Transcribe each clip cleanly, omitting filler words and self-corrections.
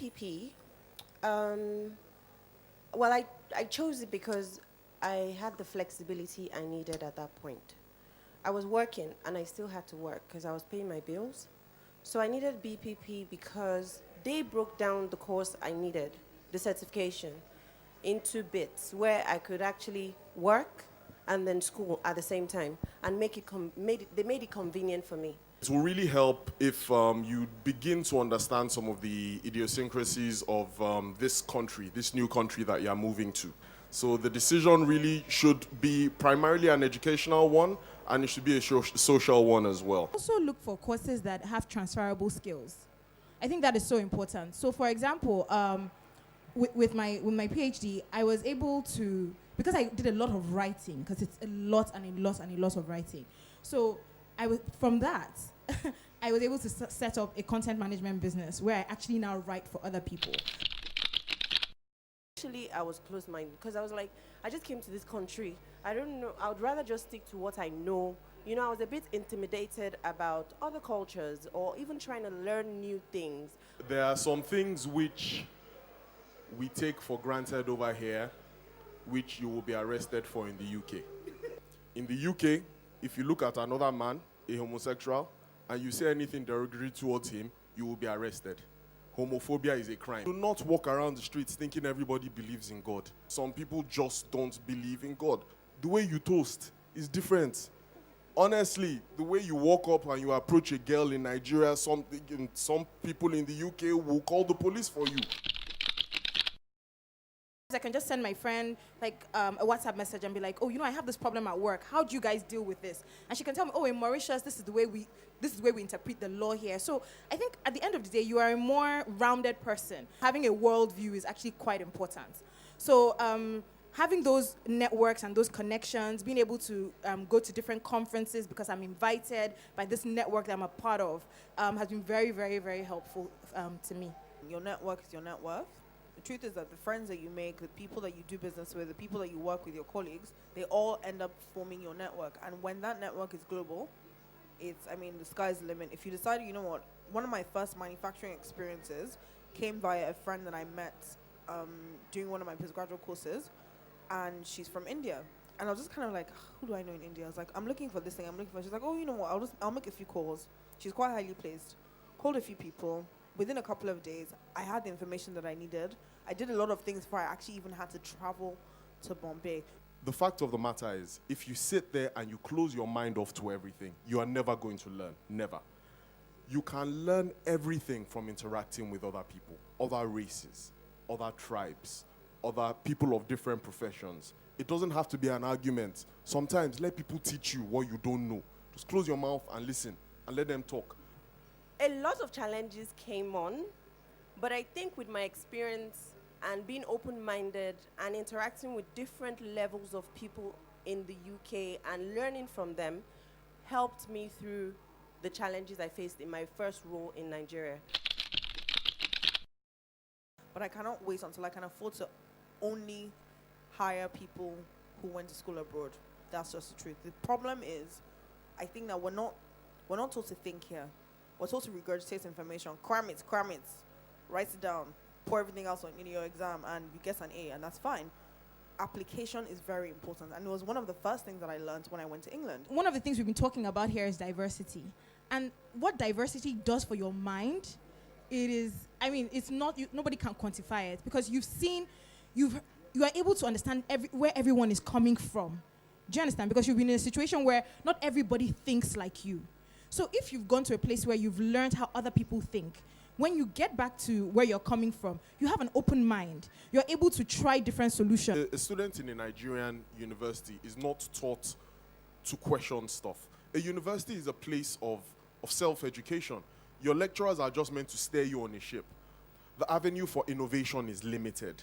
BPP, um, well, I chose it because I had the flexibility I needed at that point. I was working and I still had to work because I was paying my bills. So I needed BPP because they broke down the course I needed, the certification, into bits where I could actually work and then school at the same time and they made it convenient for me. It will really help if you begin to understand some of the idiosyncrasies of this country, this new country that you're moving to. So the decision really should be primarily an educational one, and it should be a social one as well. Also look for courses that have transferable skills. I think that is so important. So for example, with my PhD, I was able to, because I did a lot of writing, because it's a lot and a lot and a lot of writing. So from that, I was able to set up a content management business where I actually now write for other people. Actually, I was closed-minded because I was like, I just came to this country. I don't know. I would rather just stick to what I know. You know, I was a bit intimidated about other cultures or even trying to learn new things. There are some things which we take for granted over here, which you will be arrested for in the UK. In the UK, if you look at another man, a homosexual, and you say anything derogatory towards him, you will be arrested. Homophobia is a crime. Do not walk around the streets thinking everybody believes in God. Some people just don't believe in God. The way you toast is different. Honestly, the way you walk up and you approach a girl in Nigeria, some people in the UK will call the police for you. I can just send my friend like a WhatsApp message and be like, oh, you know, I have this problem at work. How do you guys deal with this? And she can tell me, oh, in Mauritius, this is the way we interpret the law here. So I think at the end of the day, you are a more rounded person. Having a worldview is actually quite important. So having those networks and those connections, being able to go to different conferences because I'm invited by this network that I'm a part of, has been very, very, very helpful to me. Your network is your net worth. The truth is that the friends that you make, the people that you do business with, the people that you work with, your colleagues, they all end up forming your network. And when that network is global, the sky's the limit. If you decide, you know what, one of my first manufacturing experiences came via a friend that I met doing one of my postgraduate courses, and she's from India. And I was just kind of like, who do I know in India? I was like, I'm looking for this thing, she's like, oh, you know what, I'll make a few calls. She's quite highly placed. Called a few people. Within a couple of days, I had the information that I needed. I did a lot of things before I actually even had to travel to Bombay. The fact of the matter is, if you sit there and you close your mind off to everything, you are never going to learn. Never. You can learn everything from interacting with other people, other races, other tribes, other people of different professions. It doesn't have to be an argument. Sometimes let people teach you what you don't know. Just close your mouth and listen and let them talk. A lot of challenges came on, but I think with my experience and being open-minded and interacting with different levels of people in the UK and learning from them helped me through the challenges I faced in my first role in Nigeria. But I cannot wait until I can afford to only hire people who went to school abroad. That's just the truth. The problem is, I think that we're not taught to think here. We're told to regurgitate information, cram it, write it down, pour everything else in your exam, and you get an A, and that's fine. Application is very important, and it was one of the first things that I learned when I went to England. One of the things we've been talking about here is diversity. And what diversity does for your mind, it's not, nobody can quantify it, because you are able to understand where everyone is coming from. Do you understand? Because you've been in a situation where not everybody thinks like you. So if you've gone to a place where you've learned how other people think, when you get back to where you're coming from, you have an open mind. You're able to try different solutions. A student in a Nigerian university is not taught to question stuff. A university is a place of self-education. Your lecturers are just meant to steer you on a ship. The avenue for innovation is limited.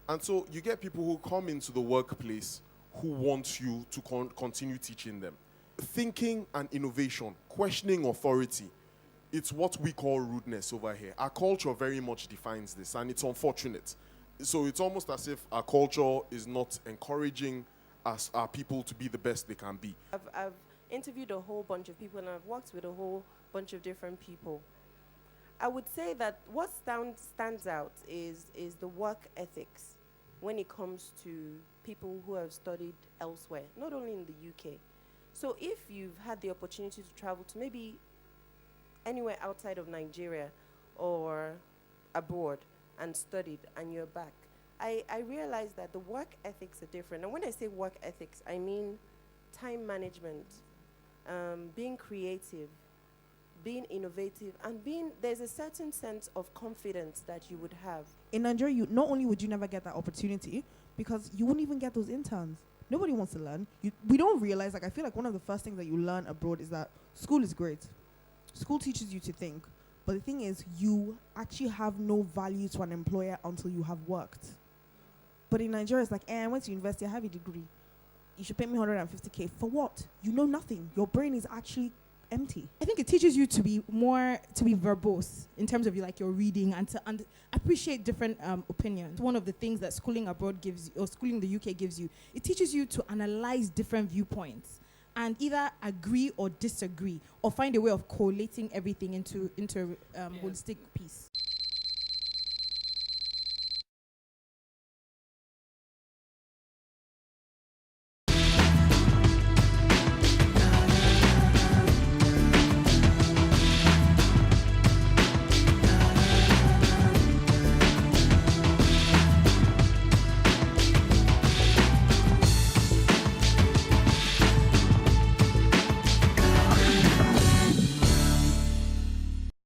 And so you get people who come into the workplace who want you to continue teaching them. Thinking and innovation, questioning authority, it's what we call rudeness over here. Our culture very much defines this, and it's unfortunate. So it's almost as if our culture is not encouraging our people to be the best they can be. I've interviewed a whole bunch of people, and I've worked with a whole bunch of different people. I would say that what stands out is the work ethics when it comes to people who have studied elsewhere, not only in the UK. So if you've had the opportunity to travel to maybe anywhere outside of Nigeria or abroad and studied and you're back, I realized that the work ethics are different. And when I say work ethics, I mean time management, being creative, being innovative, and there's a certain sense of confidence that you would have. In Nigeria, you not only would you never get that opportunity, because you wouldn't even get those interns. Nobody wants to learn. We don't realize, like, I feel like one of the first things that you learn abroad is that school is great. School teaches you to think. But the thing is, you actually have no value to an employer until you have worked. But in Nigeria, it's like, I went to university, I have a degree. You should pay me 150K. For what? You know nothing. Your brain is actually empty. I think it teaches you to be verbose in terms of your reading and to appreciate different opinions. One of the things that schooling abroad gives you, or schooling in the UK gives you, it teaches you to analyze different viewpoints and either agree or disagree, or find a way of collating everything into holistic piece.